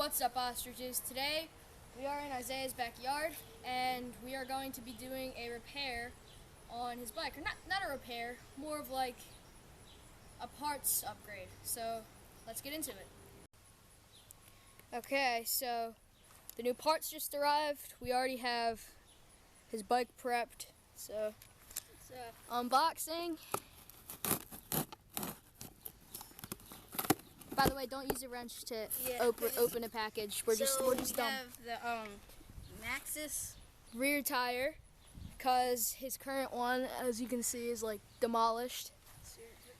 What's up, ostriches? Today we are in Isaiah's backyard and we are going to be doing a repair on his bike. Or not a repair, more of like a parts upgrade. So let's get into it. Okay, so the new parts just arrived. We already have his bike prepped. So it's unboxing. By the way, don't use a wrench to open a package. We're just dumb. We have the Maxxis rear tire, cause his current one, as you can see, is like demolished.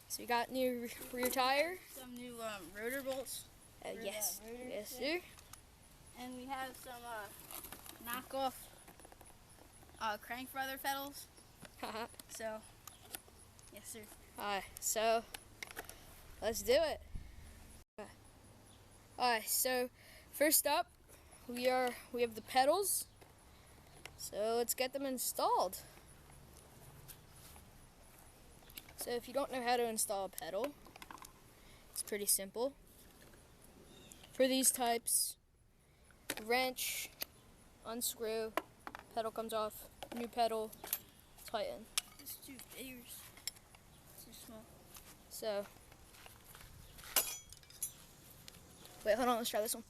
So you got new rear tire. Some new rotor bolts. Yes, sir. And we have some knockoff crank rudder pedals. So, yes, sir. Alright, so let's do it. Alright, so first up, we have the pedals. So let's get them installed. So if you don't know how to install a pedal, it's pretty simple. For these types, wrench, unscrew, pedal comes off, new pedal, tighten. It's too big. It's too small. So, wait, hold on, let's try this one.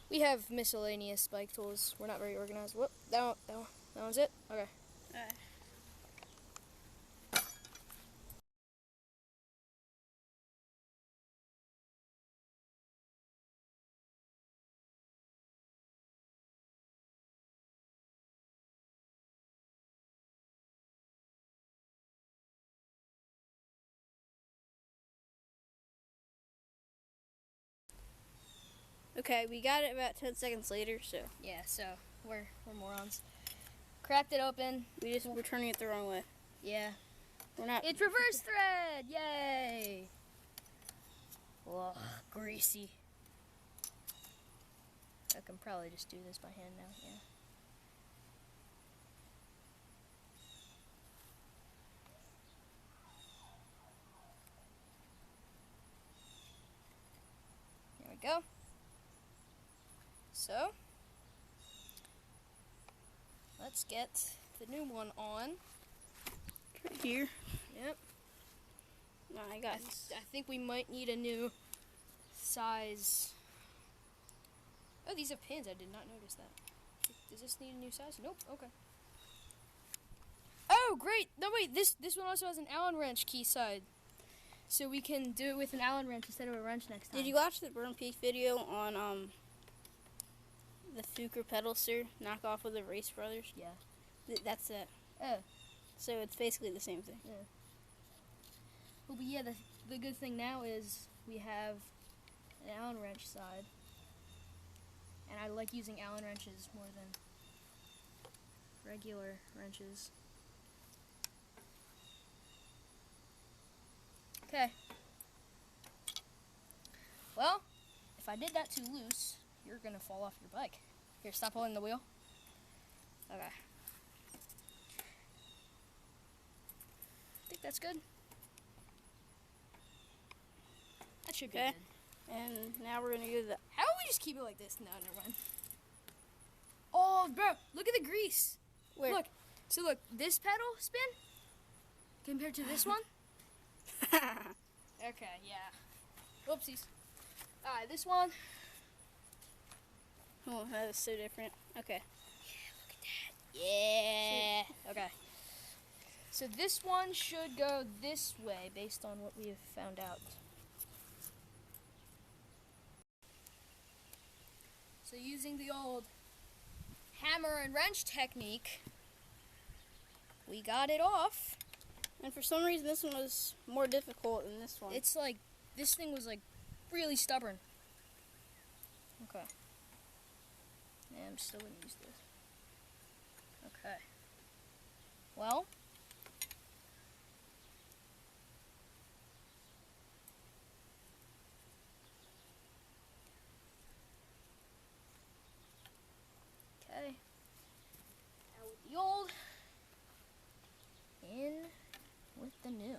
We have miscellaneous bike tools. We're not very organized. Whoop, that one's it? Okay. Okay, we got it about 10 seconds later, so. Yeah, so we're morons. Cracked it open. We're turning it the wrong way. Yeah. We're not. It's reverse thread! Yay! Ugh, greasy. I can probably just do this by hand now, yeah. There we go. So, let's get the new one on. Right here. Yep. No, I got. I think we might need a new size. Oh, these have pins. I did not notice that. Does this need a new size? Nope. Okay. Oh, great. No, wait. This one also has an Allen wrench key side. So we can do it with an Allen wrench instead of a wrench next time. Did you watch the Burn Peak video on the Fuker pedal sir knockoff of the Race Brothers? Yeah. That's it. Oh. So it's basically the same thing. Yeah. Well, but yeah, the good thing now is we have an Allen wrench side. And I like using Allen wrenches more than regular wrenches. Okay. Well, if I did that too loose, you're gonna fall off your bike. Here, stop holding the wheel. Okay. I think that's good. That should be good. And now we're gonna do the. How about we just keep it like this? No, never mind. Oh, bro, look at the grease. Where? Look. So look, this pedal spin compared to this one. Okay, yeah. Whoopsies. Alright, this one. Oh, that is so different. Okay. Yeah, look at that. Yeah. Okay. So this one should go this way based on what we have found out. So using the old hammer and wrench technique, we got it off. And for some reason, this one was more difficult than this one. It's like, this thing was like really stubborn. Okay. Yeah, I'm still gonna use this. Okay. Well. Okay. Out with the old. In with the new.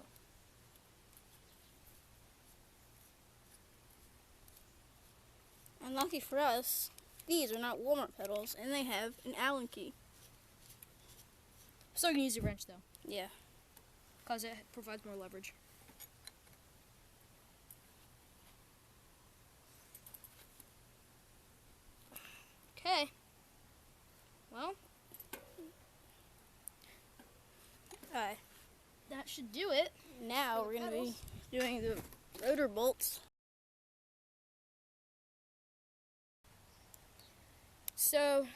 lucky for us, these are not Walmart pedals, and they have an Allen key. Still gonna use a wrench though, Yeah. because it provides more leverage. Okay. Well, Alright. that should do it. Now For we're the going to be pedals. doing the rotor bolts. So,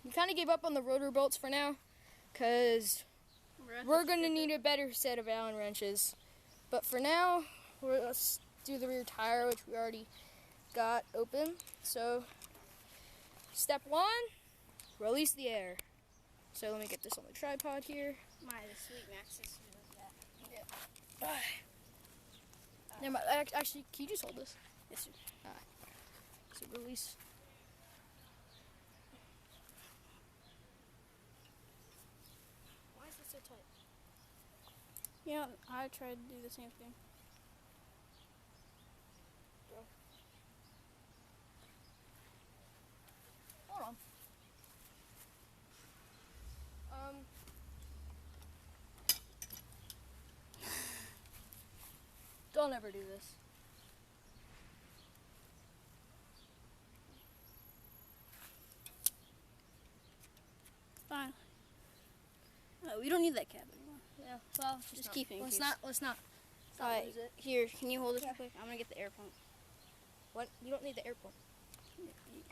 we kind of gave up on the rotor bolts for now, because we're going to need a better set of Allen wrenches. But for now, let's do the rear tire, which we already got open. So, step 1, release the air. So let me get this on the tripod here. My Sweet Max is Yeah. Never mind. Actually, can you just hold this? Yes, sir. So release. Why is it so tight? Yeah, I tried to do the same thing. Hold on. Don't ever do this. Fine. We don't need that cap anymore. Yeah. Well, Just keep it in Let's case. not. Let's not Alright, lose it. here, can you hold this real quick? I'm gonna get the air pump. What? You don't need the air pump.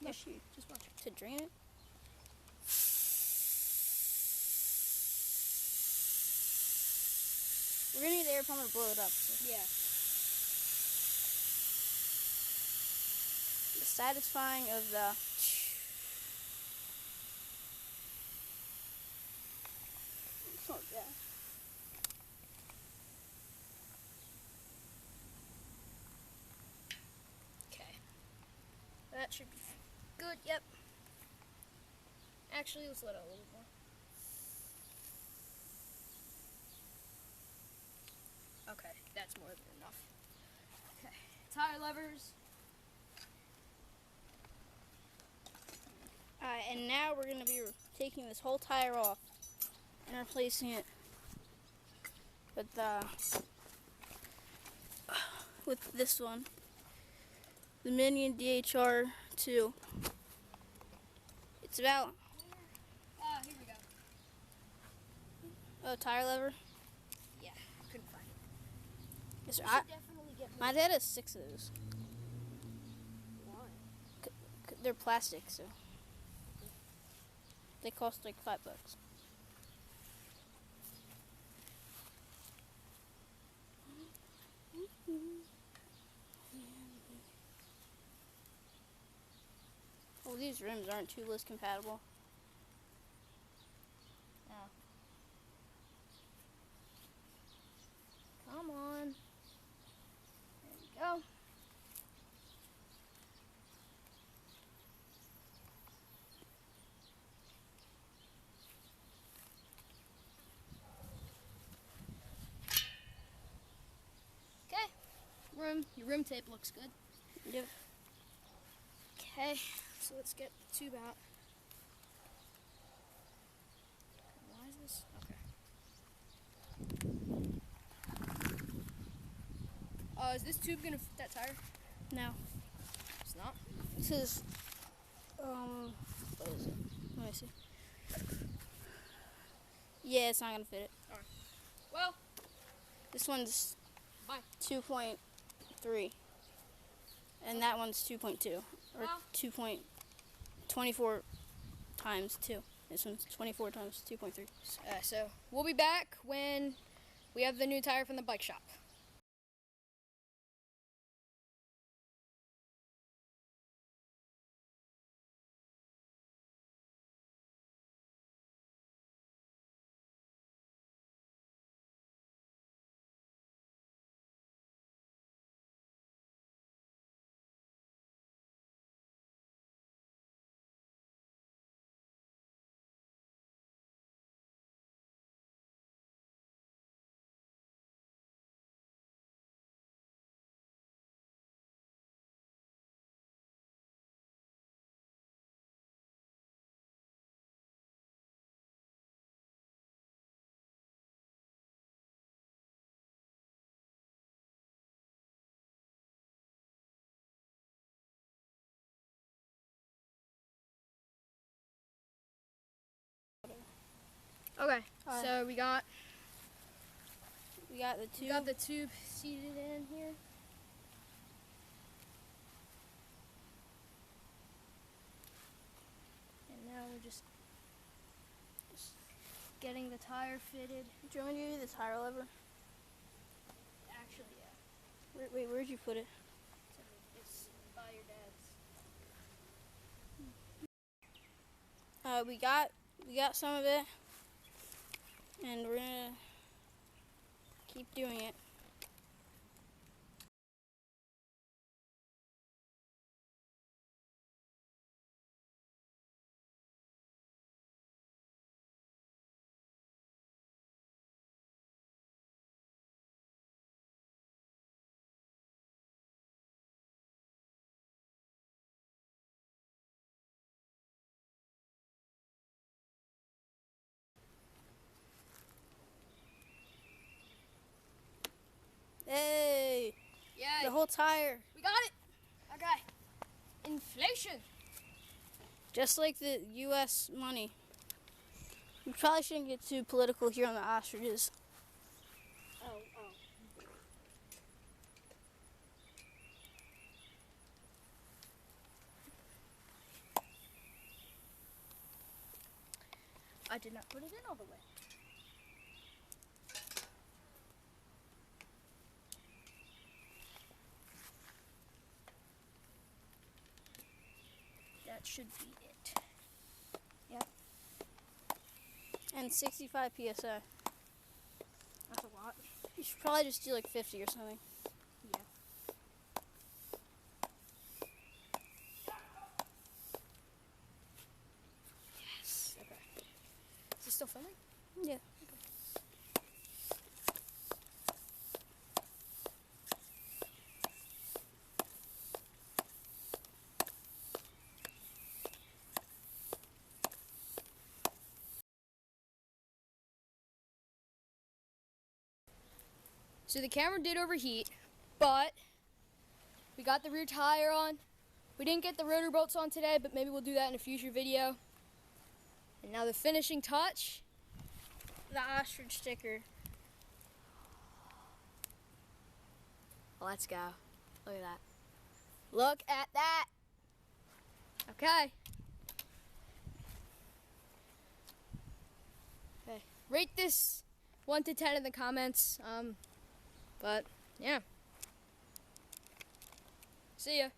Yes, you. Just watch. To drain it? We're gonna need the air pump to blow it up. So. Yeah. The satisfying of the. Oh, yeah. Okay. That should be good. Yep. Actually, let's let it a little more. Okay, that's more than enough. Okay, tire levers. Alright, and now we're gonna be taking this whole tire off and replacing it with this one, the Minion DHR 2. It's about Here we go. a tire lever. Yeah, couldn't find it. Yes, sir. We should definitely get My dad has 6 of those. Why? They're plastic, so they cost like $5. Well, these rims aren't tubeless compatible. No. Come on. There we go. Okay. Your rim tape looks good. Yep. Okay, so let's get the tube out. Why is this? Okay. Is this tube gonna fit that tire? No. It's not. This is, what is it? Let me see. Yeah, it's not gonna fit it. Well, This one's Bye. 2.3, and that one's 2.2, or Well. 2.24 times 2. This one's 24 times 2.3. so we'll be back when we have the new tire from the bike shop. Okay, so we got the tube. we got the tube seated in here. And now we're just getting the tire fitted. Do you want me to give you the tire lever? Actually, yeah. Wait, where'd you put it? It's by your dad's. We got some of it, and we're gonna keep doing it. Hey! Yeah. The whole tire. We got it. Okay. Inflation. Just like the U.S. money. We probably shouldn't get too political here on the ostriches. Oh. I did not put it in all the way. That should be it. Yep. And 65 PSI. That's a lot. You should probably just do like 50 or something. Yeah. Yes. Okay. Is it still filming? Yeah. So the camera did overheat, but we got the rear tire on. We didn't get the rotor bolts on today, but maybe we'll do that in a future video. And now the finishing touch. The ostrich sticker. Let's go. Look at that. Look at that. Okay. Okay. Rate this 1 to 10 in the comments. But yeah. See ya.